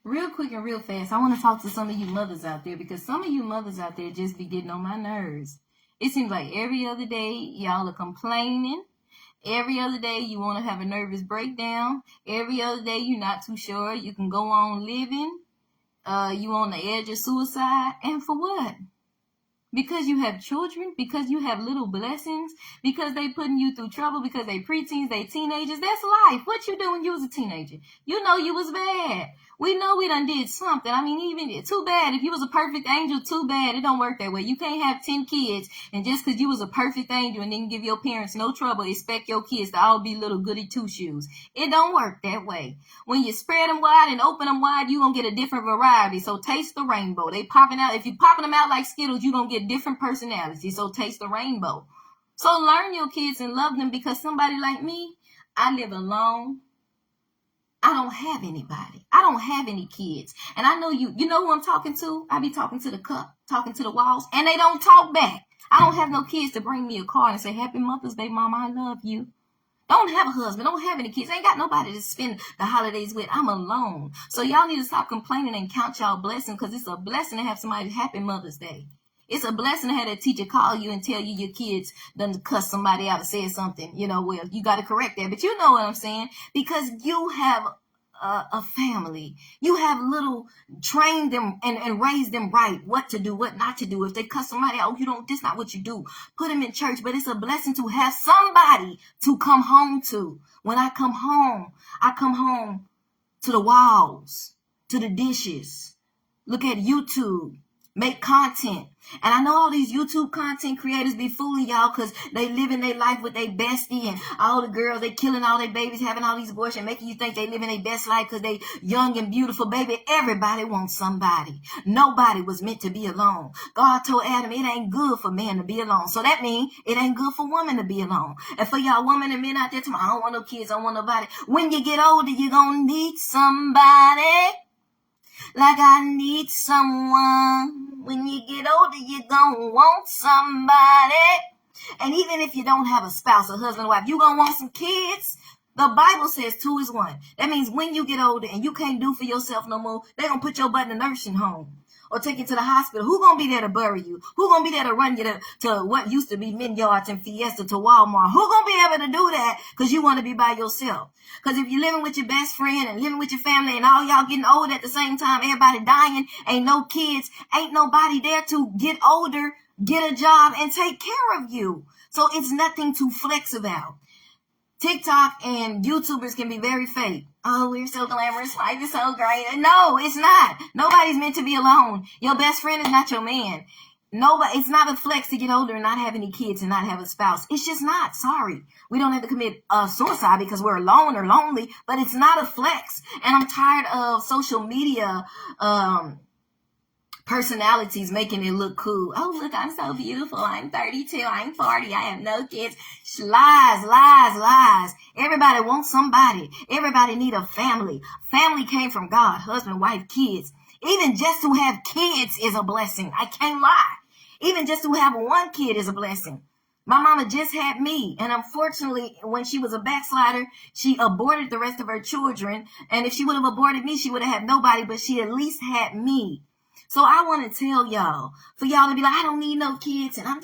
real quick and real fast, I want to talk to some of you mothers out there, because some of you mothers out there just be getting on my nerves. It seems like every other day y'all are complaining. Every other day you want to have a nervous breakdown. Every other day you're not too sure you can go on living. You on the edge of suicide. And for what? Because you have children, because you have little blessings, because they putting you through trouble, because they preteens, they teenagers. That's life. What you do when you was a teenager? You know you was bad. We know we done did something. I mean, even too bad. If you was a perfect angel, too bad. It don't work that way. You can't have 10 kids and just because you was a perfect angel and then give your parents no trouble, expect your kids to all be little goody two-shoes. It don't work that way. When you spread them wide and open them wide, you gonna get a different variety. So taste the rainbow. They popping out. If you popping them out like Skittles, you gonna get different personalities. So taste the rainbow. So learn your kids and love them, because somebody like me, I live alone. I don't have anybody. I don't have any kids. And I know you know who I'm talking to? I be talking to the cup, talking to the walls, and they don't talk back. I don't have no kids to bring me a card and say, Happy Mother's Day, Mama, I love you. Don't have a husband. Don't have any kids. I ain't got nobody to spend the holidays with. I'm alone. So y'all need to stop complaining and count y'all blessings, because it's a blessing to have somebody Happy Mother's Day. It's a blessing to have that teacher call you and tell you your kids done cuss somebody out or said something. Well, you got to correct that. But you know what I'm saying? Because you have a family. You have trained them and raised them right, what to do, what not to do. If they cuss somebody out, this not what you do. Put them in church. But it's a blessing to have somebody to come home to. When I come home to the walls, to the dishes, look at YouTube, make content. And I know all these YouTube content creators be fooling y'all because they living their life with their bestie, and all the girls, they killing all their babies, having all these abortions, making you think they living their best life because they young and beautiful. Baby, everybody wants somebody. Nobody was meant to be alone. God told Adam it ain't good for man to be alone. So that means it ain't good for women to be alone. And for y'all women and men out there, I don't want no kids, I don't want nobody. When you get older, you're going to need somebody. Like I need someone. When you get older, you're gonna want somebody. And even if you don't have a spouse, a husband, or wife, you're gonna want some kids. The Bible says 2 is 1. That means when you get older and you can't do for yourself no more, they're gonna put your butt in a nursing home or take you to the hospital. Who gonna be there to bury you? Who gonna be there to run you to what used to be Menards and Fiesta to Walmart? Who gonna be able to do that because you want to be by yourself? Because if you're living with your best friend and living with your family and all y'all getting old at the same time, everybody dying, ain't no kids, ain't nobody there to get older, get a job, and take care of you. So it's nothing to flex about. TikTok and YouTubers can be very fake. Oh, we're so glamorous. Life is so great. No, it's not. Nobody's meant to be alone. Your best friend is not your man. Nobody. It's not a flex to get older and not have any kids and not have a spouse. It's just not. Sorry. We don't have to commit suicide because we're alone or lonely, but it's not a flex. And I'm tired of social media personalities making it look cool. Oh, look, I'm so beautiful. I'm 32. I'm 40. I have no kids. Lies, lies, lies. Everybody wants somebody. Everybody need a family. Family came from God. Husband, wife, kids. Even just to have kids is a blessing. I can't lie. Even just to have one kid is a blessing. My mama just had me, and unfortunately, when she was a backslider, she aborted the rest of her children. And if she would have aborted me, she would have had nobody, but she at least had me. So I want to tell y'all, for y'all to be like, I don't need no kids, and I'm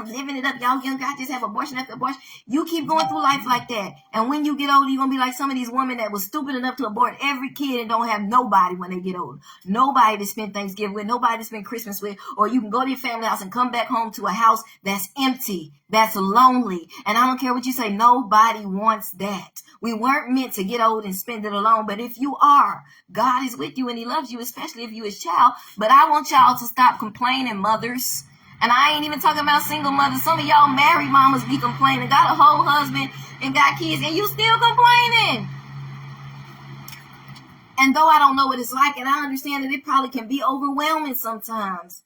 living it up. Y'all young guys just have abortion after abortion. You keep going through life like that. And when you get older, you're going to be like some of these women that was stupid enough to abort every kid and don't have nobody when they get older. Nobody to spend Thanksgiving with, nobody to spend Christmas with, or you can go to your family house and come back home to a house that's empty, that's lonely. And I don't care what you say, nobody wants that. We weren't meant to get old and spend it alone. But if you are, God is with you and he loves you, especially if you his child. But I want y'all to stop complaining, mothers. And I ain't even talking about single mothers. Some of y'all married mamas be complaining, got a whole husband and got kids, and you still complaining. And though I don't know what it's like, and I understand that it probably can be overwhelming sometimes,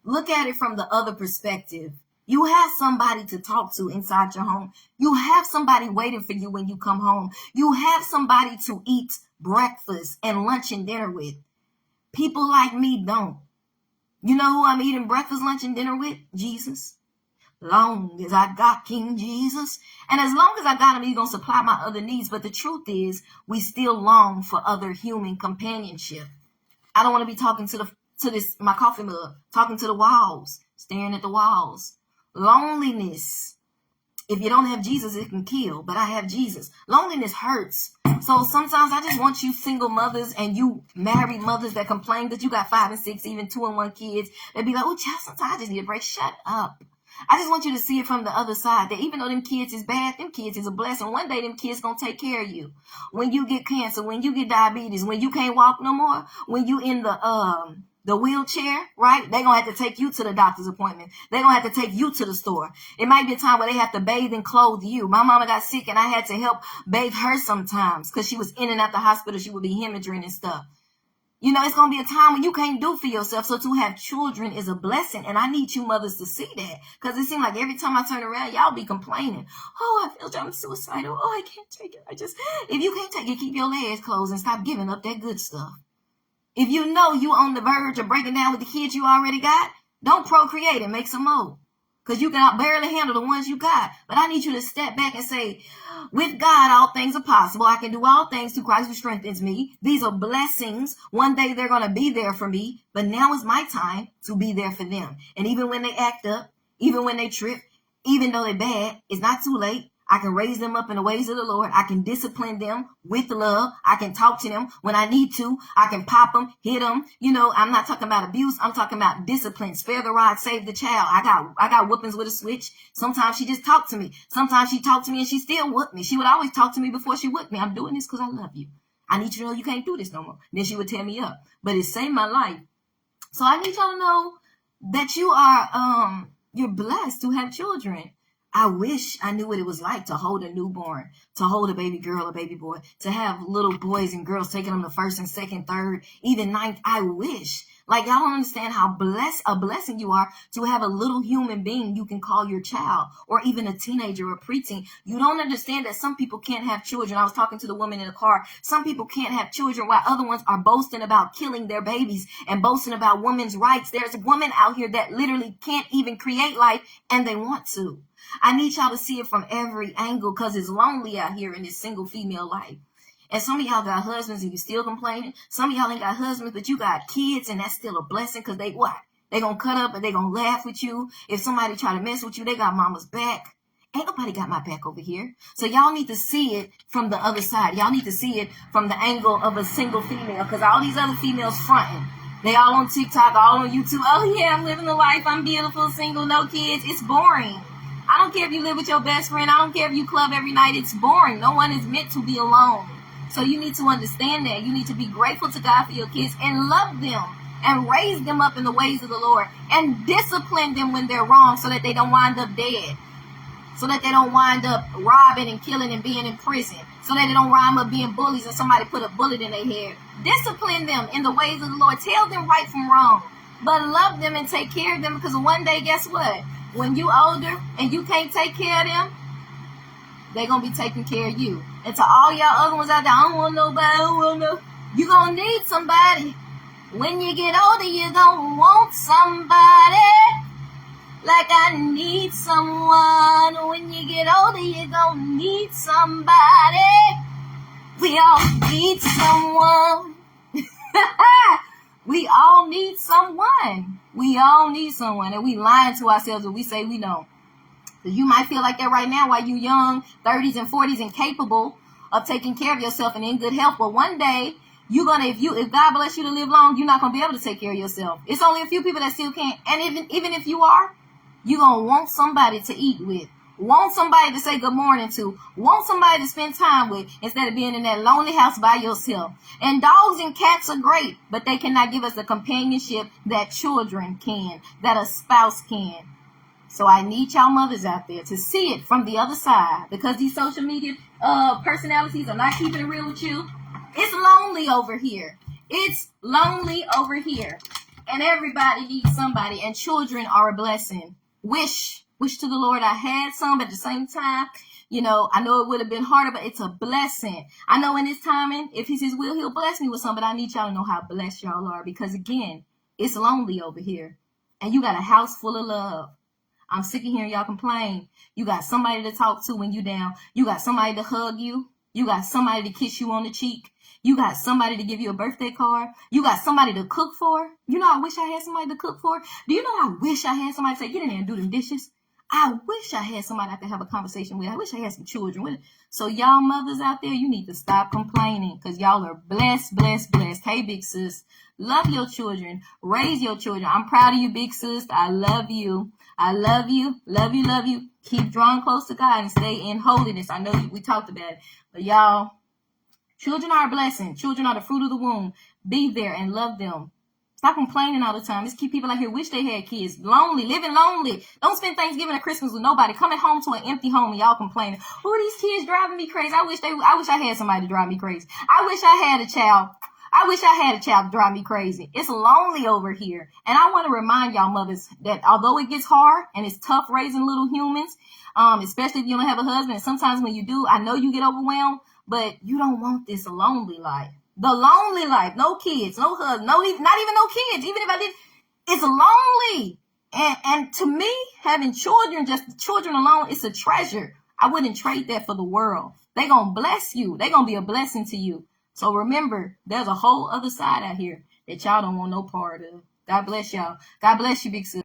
look at it from the other perspective. You have somebody to talk to inside your home. You have somebody waiting for you when you come home. You have somebody to eat breakfast and lunch and dinner with. People like me don't. You know who I'm eating breakfast, lunch, and dinner with? Jesus. long as I got King Jesus. And as long as I got him, he's going to supply my other needs. But the truth is, we still long for other human companionship. I don't want to be talking to this, my coffee mug, talking to the walls, staring at the walls. Loneliness. If you don't have Jesus, it can kill, but I have Jesus. Loneliness hurts. So sometimes I just want you single mothers and you married mothers that complain that you got 5 and 6, even 2 and 1 kids. They'd be like, oh, child, sometimes I just need a break. Shut up. I just want you to see it from the other side, that even though them kids is bad, them kids is a blessing. One day them kids gonna take care of you. When you get cancer, when you get diabetes, when you can't walk no more, when you in the wheelchair, right? They're gonna have to take you to the doctor's appointment. They're gonna have to take you to the store. It might be a time where they have to bathe and clothe you. My mama got sick and I had to help bathe her sometimes because she was in and out the hospital. She would be hemorrhaging and stuff. You know, it's going to be a time when you can't do for yourself. So to have children is a blessing. And I need you mothers to see that. Because it seems like every time I turn around, y'all be complaining. Oh, I feel I'm suicidal. Oh, I can't take it. If you can't take it, keep your legs closed and stop giving up that good stuff. If you know you on the verge of breaking down with the kids you already got, don't procreate and make some more. Because you can barely handle the ones you got. But I need you to step back and say, with God, all things are possible. I can do all things through Christ who strengthens me. These are blessings. One day they're going to be there for me. But now is my time to be there for them. And even when they act up, even when they trip, even though they're bad, it's not too late. I can raise them up in the ways of the Lord. I can discipline them with love. I can talk to them when I need to. I can pop them, hit them. You know, I'm not talking about abuse. I'm talking about discipline. Spare the rod, save the child. I got whoopings with a switch. Sometimes she just talked to me. Sometimes she talked to me and she still whooped me. She would always talk to me before she whooped me. I'm doing this because I love you. I need you to know you can't do this no more. Then she would tear me up. But it saved my life. So I need y'all to know that you are, you're blessed to have children. I wish I knew what it was like to hold a newborn, to hold a baby girl or baby boy, to have little boys and girls taking them to first and second, third, even ninth. I wish. Like, y'all don't understand how a blessing you are to have a little human being you can call your child, or even a teenager or preteen. You don't understand that some people can't have children. I was talking to the woman in the car. Some people can't have children while other ones are boasting about killing their babies and boasting about women's rights. There's women out here that literally can't even create life and they want to. I need y'all to see it from every angle because it's lonely out here in this single female life. And some of y'all got husbands and you still complaining. Some of y'all ain't got husbands, but you got kids, and that's still a blessing because they what? They gonna cut up and they gonna laugh with you. If somebody try to mess with you, they got mama's back. Ain't nobody got my back over here. So y'all need to see it from the other side. Y'all need to see it from the angle of a single female because all these other females fronting. They all on TikTok, all on YouTube. Oh yeah, I'm living the life. I'm beautiful, single, no kids. It's boring. I don't care if you live with your best friend. I don't care if you club every night. It's boring. No one is meant to be alone. So you need to understand that. You need to be grateful to God for your kids and love them and raise them up in the ways of the Lord and discipline them when they're wrong so that they don't wind up dead. So that they don't wind up robbing and killing and being in prison. So that they don't wind up being bullies and somebody put a bullet in their head. Discipline them in the ways of the Lord. Tell them right from wrong. But love them and take care of them because one day, guess what? When you older and you can't take care of them, they're going to be taking care of you. And to all y'all other ones out there, I don't want nobody, I don't want no. You're going to need somebody. When you get older, you're going to want somebody. Like I need someone. When you get older, you're going to need somebody. We all need someone. We all need someone. We all need someone. And we lying to ourselves when we say we don't. You might feel like that right now while you're young, 30s and 40s, and capable of taking care of yourself and in good health. But one day, you're gonna, if God bless you to live long, you're not gonna be able to take care of yourself. It's only a few people that still can't. And even if you are, you're gonna want somebody to eat with, want somebody to say good morning to, want somebody to spend time with instead of being in that lonely house by yourself. And dogs and cats are great, but they cannot give us the companionship that children can, that a spouse can. So I need y'all mothers out there to see it from the other side because these social media personalities are not keeping it real with you. It's lonely over here. It's lonely over here. And everybody needs somebody, and children are a blessing. Wish to the Lord I had some, but at the same time, you know, I know it would have been harder, but it's a blessing. I know in His timing, if He's His will, He'll bless me with some, but I need y'all to know how blessed y'all are because, again, it's lonely over here. And you got a house full of love. I'm sick of hearing y'all complain. You got somebody to talk to when you down. You got somebody to hug you. You got somebody to kiss you on the cheek. You got somebody to give you a birthday card. You got somebody to cook for. You know, I wish I had somebody to cook for. Do you know I wish I had somebody to say, get in there and do them dishes? I wish I had somebody I could have a conversation with. I wish I had some children with it. So y'all mothers out there, you need to stop complaining because y'all are blessed, blessed, blessed. Hey, big sis, love your children. Raise your children. I'm proud of you, big sis. I love you. I love you. Love you, love you. Keep drawing close to God and stay in holiness. I know we talked about it. But y'all, children are a blessing. Children are the fruit of the womb. Be there and love them. Stop complaining all the time. There's people out here wish they had kids. Lonely, living lonely. Don't spend Thanksgiving or Christmas with nobody. Coming home to an empty home and y'all complaining. Oh, these kids driving me crazy. I wish I had somebody to drive me crazy. I wish I had a child. I wish I had a child to drive me crazy. It's lonely over here. And I want to remind y'all mothers that although it gets hard and it's tough raising little humans, especially if you don't have a husband, and sometimes when you do, I know you get overwhelmed, but you don't want this lonely life. The lonely life, no kids, no husband, not even no kids. Even if I did, it's lonely. And to me, having children, just children alone, it's a treasure. I wouldn't trade that for the world. They're going to bless you. They're going to be a blessing to you. So remember, there's a whole other side out here that y'all don't want no part of. God bless y'all. God bless you, big sis.